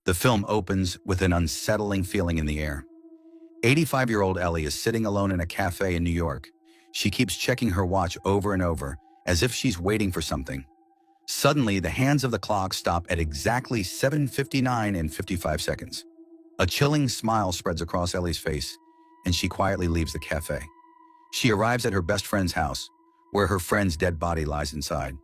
The film opens with an unsettling feeling in the air. 85-year-old Ellie is sitting alone in a cafe in New York. She keeps checking her watch over and over, as if she's waiting for something. Suddenly, the hands of the clock stop at exactly 7:59 and 55 seconds. A chilling smile spreads across Ellie's face, and she quietly leaves the cafe. She arrives at her best friend's house, where her friend's dead body lies inside.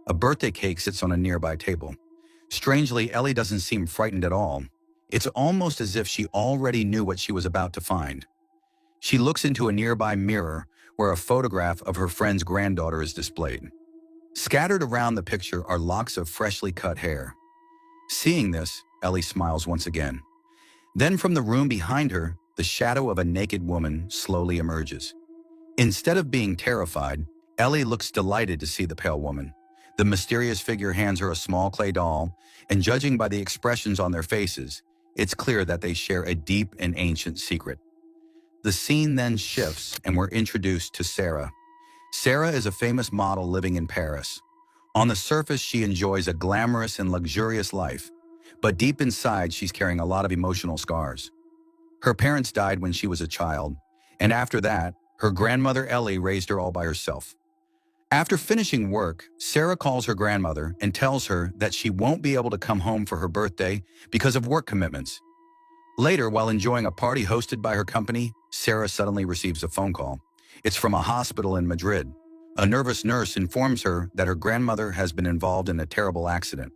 A birthday cake sits on a nearby table. Strangely, Ellie doesn't seem frightened at all. It's almost as if she already knew what she was about to find. She looks into a nearby mirror where a photograph of her friend's granddaughter is displayed. Scattered around the picture are locks of freshly cut hair. Seeing this, Ellie smiles once again. Then from the room behind her, the shadow of a naked woman slowly emerges. Instead of being terrified, Ellie looks delighted to see the pale woman. The mysterious figure hands her a small clay doll, and judging by the expressions on their faces, it's clear that they share a deep and ancient secret. The scene then shifts, and we're introduced to Sarah. Sarah is a famous model living in Paris. On the surface, she enjoys a glamorous and luxurious life, but deep inside, she's carrying a lot of emotional scars. Her parents died when she was a child, and after that, her grandmother Ellie raised her all by herself. After finishing work, Sarah calls her grandmother and tells her that she won't be able to come home for her birthday because of work commitments. Later, while enjoying a party hosted by her company, Sarah suddenly receives a phone call. It's from a hospital in Madrid. A nervous nurse informs her that her grandmother has been involved in a terrible accident.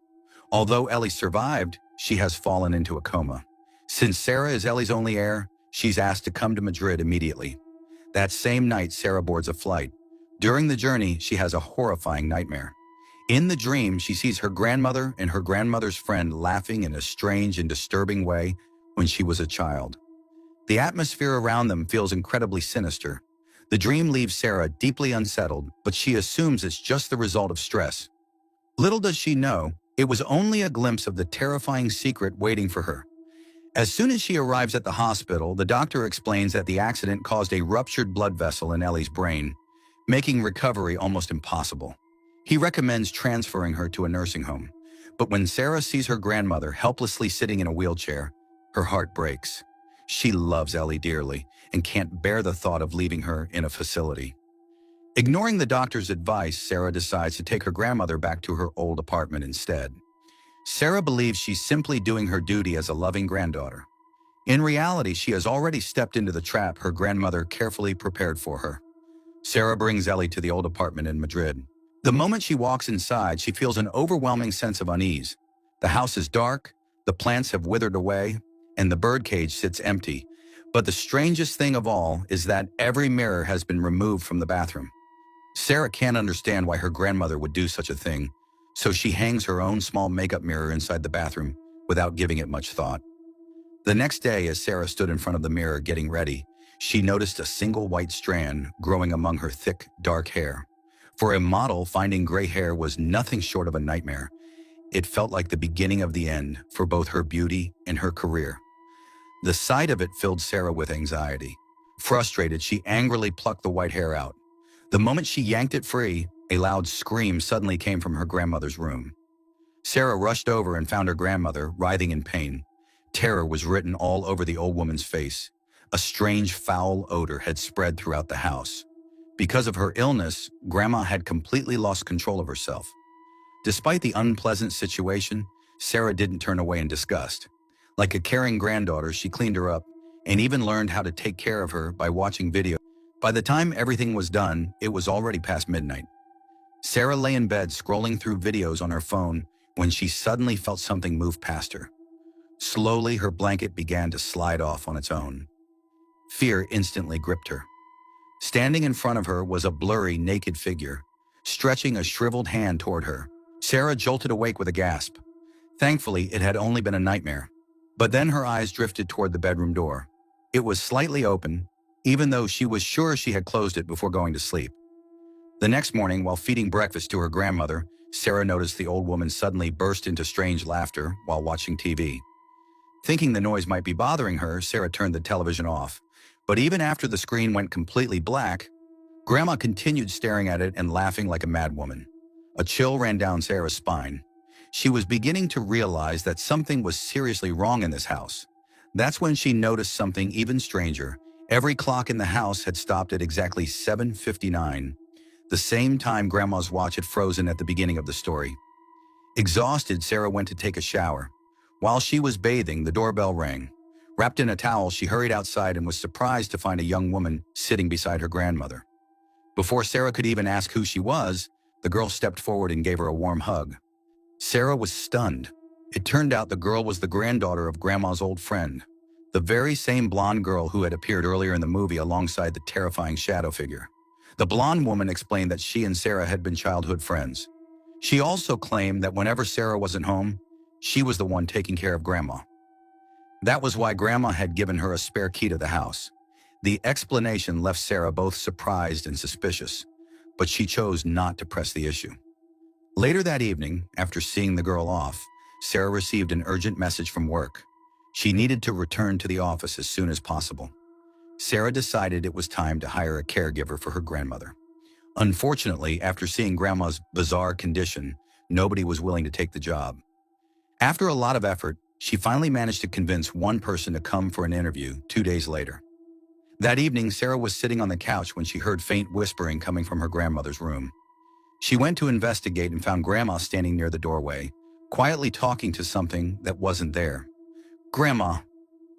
Although Ellie survived, she has fallen into a coma. Since Sarah is Ellie's only heir, she's asked to come to Madrid immediately. That same night, Sarah boards a flight. During the journey, she has a horrifying nightmare. In the dream, she sees her grandmother and her grandmother's friend laughing in a strange and disturbing way when she was a child. The atmosphere around them feels incredibly sinister. The dream leaves Sarah deeply unsettled, but she assumes it's just the result of stress. Little does she know, it was only a glimpse of the terrifying secret waiting for her. As soon as she arrives at the hospital, the doctor explains that the accident caused a ruptured blood vessel in Ellie's brain, making recovery almost impossible. He recommends transferring her to a nursing home. But when Sarah sees her grandmother helplessly sitting in a wheelchair, her heart breaks. She loves Ellie dearly and can't bear the thought of leaving her in a facility. Ignoring the doctor's advice, Sarah decides to take her grandmother back to her old apartment instead. Sarah believes she's simply doing her duty as a loving granddaughter. In reality, she has already stepped into the trap her grandmother carefully prepared for her. Sarah brings Ellie to the old apartment in Madrid. The moment she walks inside, she feels an overwhelming sense of unease. The house is dark, the plants have withered away, and the birdcage sits empty. But the strangest thing of all is that every mirror has been removed from the bathroom. Sarah can't understand why her grandmother would do such a thing, so she hangs her own small makeup mirror inside the bathroom without giving it much thought. The next day, as Sarah stood in front of the mirror getting ready, she noticed a single white strand growing among her thick, dark hair. For a model, finding gray hair was nothing short of a nightmare. It felt like the beginning of the end for both her beauty and her career. The sight of it filled Sarah with anxiety. Frustrated, she angrily plucked the white hair out. The moment she yanked it free, a loud scream suddenly came from her grandmother's room. Sarah rushed over and found her grandmother writhing in pain. Terror was written all over the old woman's face. A strange, foul odor had spread throughout the house. Because of her illness, Grandma had completely lost control of herself. Despite the unpleasant situation, Sarah didn't turn away in disgust. Like a caring granddaughter, she cleaned her up and even learned how to take care of her by watching videos. By the time everything was done, it was already past midnight. Sarah lay in bed scrolling through videos on her phone when she suddenly felt something move past her. Slowly, her blanket began to slide off on its own. Fear instantly gripped her. Standing in front of her was a blurry, naked figure, stretching a shriveled hand toward her. Sarah jolted awake with a gasp. Thankfully, it had only been a nightmare. But then her eyes drifted toward the bedroom door. It was slightly open, even though she was sure she had closed it before going to sleep. The next morning, while feeding breakfast to her grandmother, Sarah noticed the old woman suddenly burst into strange laughter while watching TV. Thinking the noise might be bothering her, Sarah turned the television off. But even after the screen went completely black, Grandma continued staring at it and laughing like a madwoman. A chill ran down Sarah's spine. She was beginning to realize that something was seriously wrong in this house. That's when she noticed something even stranger. Every clock in the house had stopped at exactly 7:59, the same time Grandma's watch had frozen at the beginning of the story. Exhausted, Sarah went to take a shower. While she was bathing, the doorbell rang. Wrapped in a towel, she hurried outside and was surprised to find a young woman sitting beside her grandmother. Before Sarah could even ask who she was, the girl stepped forward and gave her a warm hug. Sarah was stunned. It turned out the girl was the granddaughter of Grandma's old friend, the very same blonde girl who had appeared earlier in the movie alongside the terrifying shadow figure. The blonde woman explained that she and Sarah had been childhood friends. She also claimed that whenever Sarah wasn't home, she was the one taking care of Grandma. That was why Grandma had given her a spare key to the house. The explanation left Sarah both surprised and suspicious, but she chose not to press the issue. Later that evening, after seeing the girl off, Sarah received an urgent message from work. She needed to return to the office as soon as possible. Sarah decided it was time to hire a caregiver for her grandmother. Unfortunately, after seeing Grandma's bizarre condition, nobody was willing to take the job. After a lot of effort, she finally managed to convince one person to come for an interview 2 days later. That evening, Sarah was sitting on the couch when she heard faint whispering coming from her grandmother's room. She went to investigate and found Grandma standing near the doorway, quietly talking to something that wasn't there. "Grandma,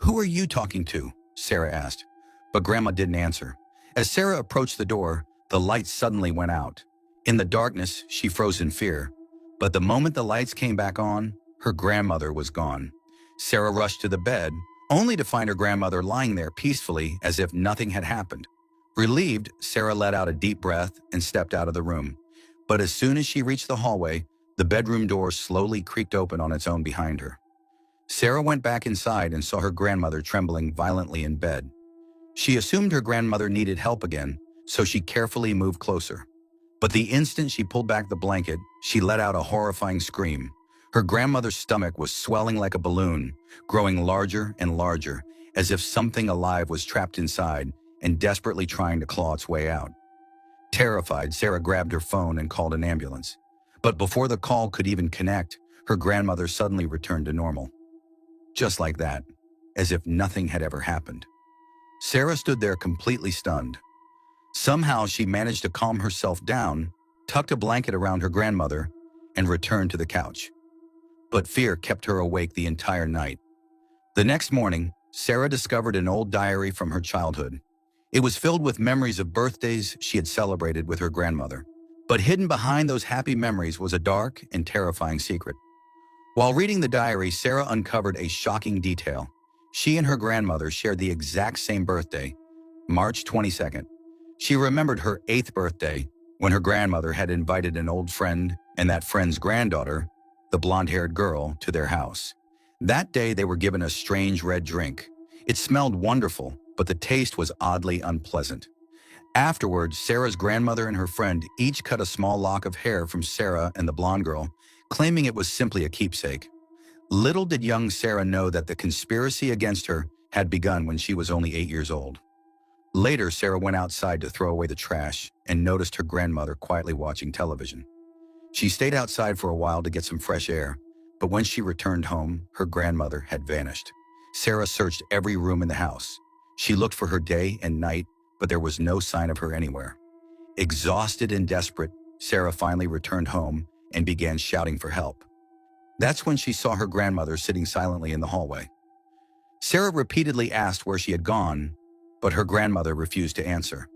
who are you talking to?" Sarah asked. But Grandma didn't answer. As Sarah approached the door, the lights suddenly went out. In the darkness, she froze in fear. But the moment the lights came back on, her grandmother was gone. Sarah rushed to the bed, only to find her grandmother lying there peacefully as if nothing had happened. Relieved, Sarah let out a deep breath and stepped out of the room. But as soon as she reached the hallway, the bedroom door slowly creaked open on its own behind her. Sarah went back inside and saw her grandmother trembling violently in bed. She assumed her grandmother needed help again, so she carefully moved closer. But the instant she pulled back the blanket, she let out a horrifying scream. Her grandmother's stomach was swelling like a balloon, growing larger and larger, as if something alive was trapped inside and desperately trying to claw its way out. Terrified, Sarah grabbed her phone and called an ambulance. But before the call could even connect, her grandmother suddenly returned to normal. Just like that, as if nothing had ever happened. Sarah stood there completely stunned. Somehow she managed to calm herself down, tucked a blanket around her grandmother, and returned to the couch. But fear kept her awake the entire night. The next morning, Sarah discovered an old diary from her childhood. It was filled with memories of birthdays she had celebrated with her grandmother. But hidden behind those happy memories was a dark and terrifying secret. While reading the diary, Sarah uncovered a shocking detail. She and her grandmother shared the exact same birthday, March 22nd. She remembered her 8th birthday when her grandmother had invited an old friend and that friend's granddaughter, the blonde-haired girl, to their house. That day they were given a strange red drink. It smelled wonderful, but the taste was oddly unpleasant. Afterwards, Sarah's grandmother and her friend each cut a small lock of hair from Sarah and the blonde girl, claiming it was simply a keepsake. Little did young Sarah know that the conspiracy against her had begun when she was only 8 years old. Later, Sarah went outside to throw away the trash and noticed her grandmother quietly watching television. She stayed outside for a while to get some fresh air, but when she returned home, her grandmother had vanished. Sarah searched every room in the house. She looked for her day and night, but there was no sign of her anywhere. Exhausted and desperate, Sarah finally returned home and began shouting for help. That's when she saw her grandmother sitting silently in the hallway. Sarah repeatedly asked where she had gone, but her grandmother refused to answer.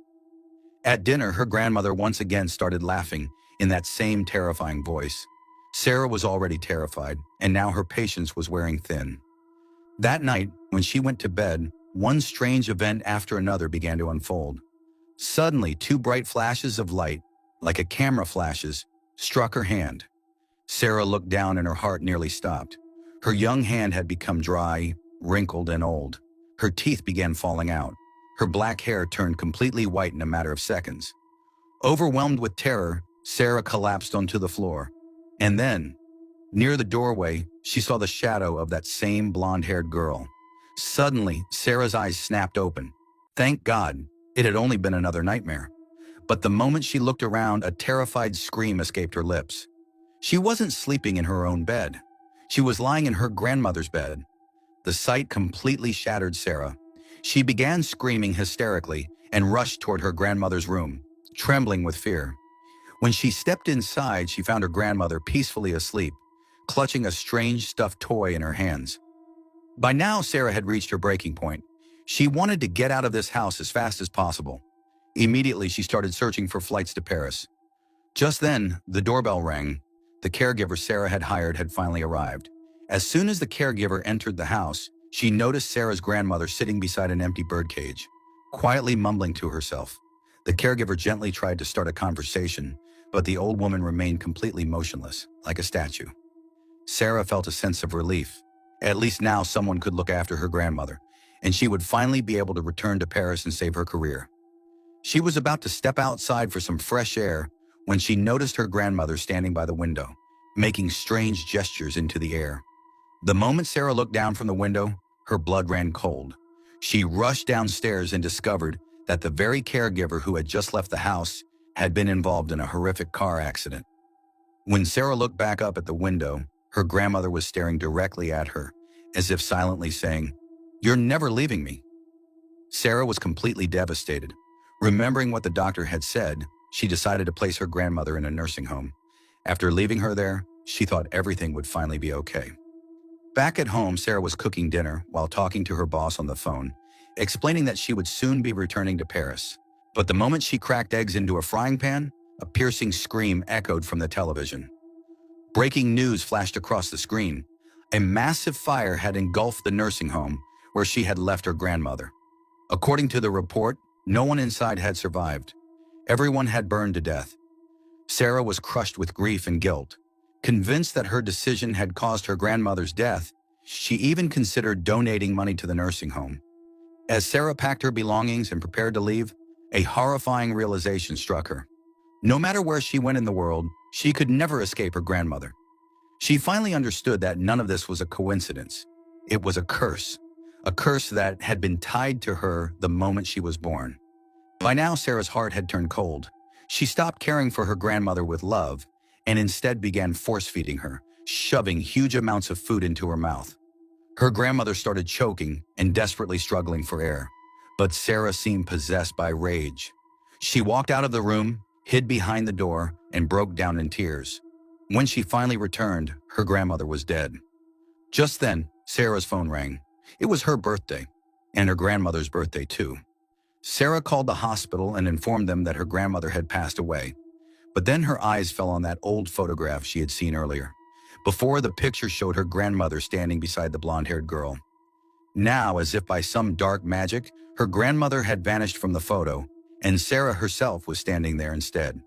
At dinner, her grandmother once again started laughing in that same terrifying voice. Sarah was already terrified, and now her patience was wearing thin. That night, when she went to bed, one strange event after another began to unfold. Suddenly, 2 bright flashes of light, like a camera flashes, struck her hand. Sarah looked down and her heart nearly stopped. Her young hand had become dry, wrinkled, and old. Her teeth began falling out. Her black hair turned completely white in a matter of seconds. Overwhelmed with terror, Sarah collapsed onto the floor. And then, near the doorway, she saw the shadow of that same blonde-haired girl. Suddenly, Sarah's eyes snapped open. Thank God, it had only been another nightmare. But the moment she looked around, a terrified scream escaped her lips. She wasn't sleeping in her own bed. She was lying in her grandmother's bed. The sight completely shattered Sarah. She began screaming hysterically and rushed toward her grandmother's room, trembling with fear. When she stepped inside, she found her grandmother peacefully asleep, clutching a strange stuffed toy in her hands. By now, Sarah had reached her breaking point. She wanted to get out of this house as fast as possible. Immediately, she started searching for flights to Paris. Just then, the doorbell rang. The caregiver Sarah had hired had finally arrived. As soon as the caregiver entered the house, she noticed Sarah's grandmother sitting beside an empty birdcage, quietly mumbling to herself. The caregiver gently tried to start a conversation, but the old woman remained completely motionless, like a statue. Sarah felt a sense of relief. At least now someone could look after her grandmother, and she would finally be able to return to Paris and save her career. She was about to step outside for some fresh air when she noticed her grandmother standing by the window, making strange gestures into the air. The moment Sarah looked down from the window, her blood ran cold. She rushed downstairs and discovered that the very caregiver who had just left the house had been involved in a horrific car accident. When Sarah looked back up at the window, her grandmother was staring directly at her, as if silently saying, "You're never leaving me." Sarah was completely devastated. Remembering what the doctor had said, she decided to place her grandmother in a nursing home. After leaving her there, she thought everything would finally be okay. Back at home, Sarah was cooking dinner while talking to her boss on the phone, explaining that she would soon be returning to Paris. But the moment she cracked eggs into a frying pan, a piercing scream echoed from the television. Breaking news flashed across the screen. A massive fire had engulfed the nursing home where she had left her grandmother. According to the report, no one inside had survived. Everyone had burned to death. Sarah was crushed with grief and guilt. Convinced that her decision had caused her grandmother's death, she even considered donating money to the nursing home. As Sarah packed her belongings and prepared to leave, a horrifying realization struck her. No matter where she went in the world, she could never escape her grandmother. She finally understood that none of this was a coincidence. It was a curse that had been tied to her the moment she was born. By now, Sarah's heart had turned cold. She stopped caring for her grandmother with love and instead began force-feeding her, shoving huge amounts of food into her mouth. Her grandmother started choking and desperately struggling for air, but Sarah seemed possessed by rage. She walked out of the room, hid behind the door, and broke down in tears. When she finally returned, her grandmother was dead. Just then, Sarah's phone rang. It was her birthday, and her grandmother's birthday too. Sarah called the hospital and informed them that her grandmother had passed away. But then her eyes fell on that old photograph she had seen earlier. Before, the picture showed her grandmother standing beside the blonde-haired girl. Now, as if by some dark magic, her grandmother had vanished from the photo, and Sarah herself was standing there instead.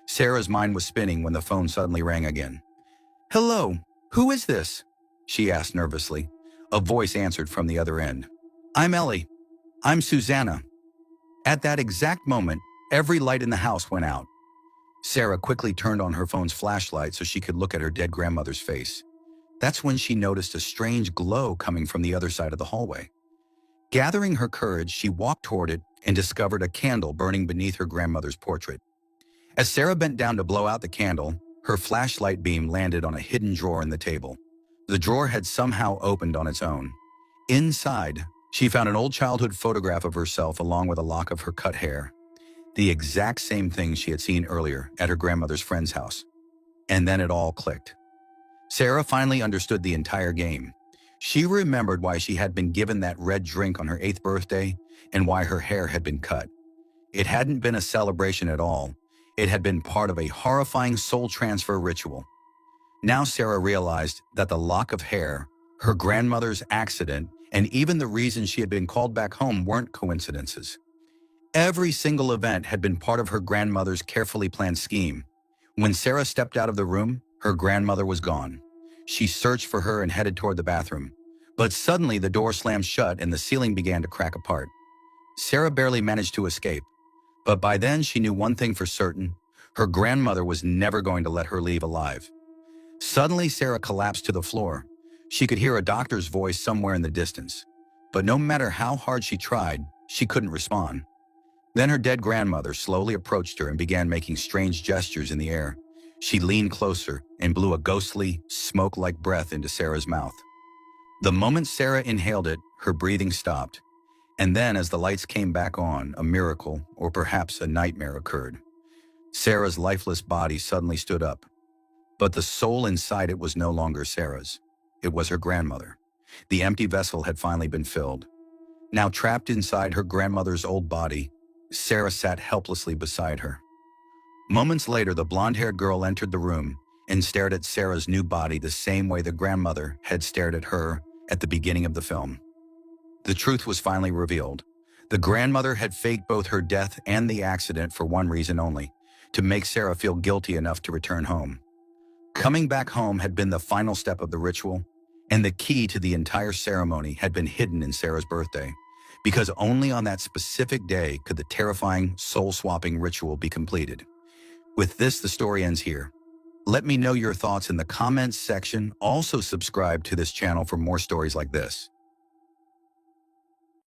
Sarah's mind was spinning when the phone suddenly rang again. "Hello, who is this?" she asked nervously. A voice answered from the other end. "I'm Ellie. I'm Susanna." At that exact moment, every light in the house went out. Sarah quickly turned on her phone's flashlight so she could look at her dead grandmother's face. That's when she noticed a strange glow coming from the other side of the hallway. Gathering her courage, she walked toward it and discovered a candle burning beneath her grandmother's portrait. As Sarah bent down to blow out the candle, her flashlight beam landed on a hidden drawer in the table. The drawer had somehow opened on its own. Inside, she found an old childhood photograph of herself along with a lock of her cut hair. The exact same thing she had seen earlier at her grandmother's friend's house. And then it all clicked. Sarah finally understood the entire game. She remembered why she had been given that red drink on her 8th birthday and why her hair had been cut. It hadn't been a celebration at all. It had been part of a horrifying soul transfer ritual. Now Sarah realized that the lock of hair, her grandmother's accident, and even the reason she had been called back home weren't coincidences. Every single event had been part of her grandmother's carefully planned scheme. When Sarah stepped out of the room, her grandmother was gone. She searched for her and headed toward the bathroom. But suddenly the door slammed shut and the ceiling began to crack apart. Sarah barely managed to escape. But by then she knew one thing for certain. Her grandmother was never going to let her leave alive. Suddenly Sarah collapsed to the floor. She could hear a doctor's voice somewhere in the distance. But no matter how hard she tried, she couldn't respond. Then her dead grandmother slowly approached her and began making strange gestures in the air. She leaned closer and blew a ghostly, smoke-like breath into Sarah's mouth. The moment Sarah inhaled it, her breathing stopped. And then, as the lights came back on, a miracle, or perhaps a nightmare, occurred. Sarah's lifeless body suddenly stood up. But the soul inside it was no longer Sarah's. It was her grandmother. The empty vessel had finally been filled. Now trapped inside her grandmother's old body, Sarah sat helplessly beside her. Moments later, the blonde-haired girl entered the room and stared at Sarah's new body the same way the grandmother had stared at her at the beginning of the film. The truth was finally revealed. The grandmother had faked both her death and the accident for one reason only: to make Sarah feel guilty enough to return home. Coming back home had been the final step of the ritual, and the key to the entire ceremony had been hidden in Sarah's birthday, because only on that specific day could the terrifying, soul-swapping ritual be completed. With this, the story ends here. Let me know your thoughts in the comments section. Also subscribe to this channel for more stories like this.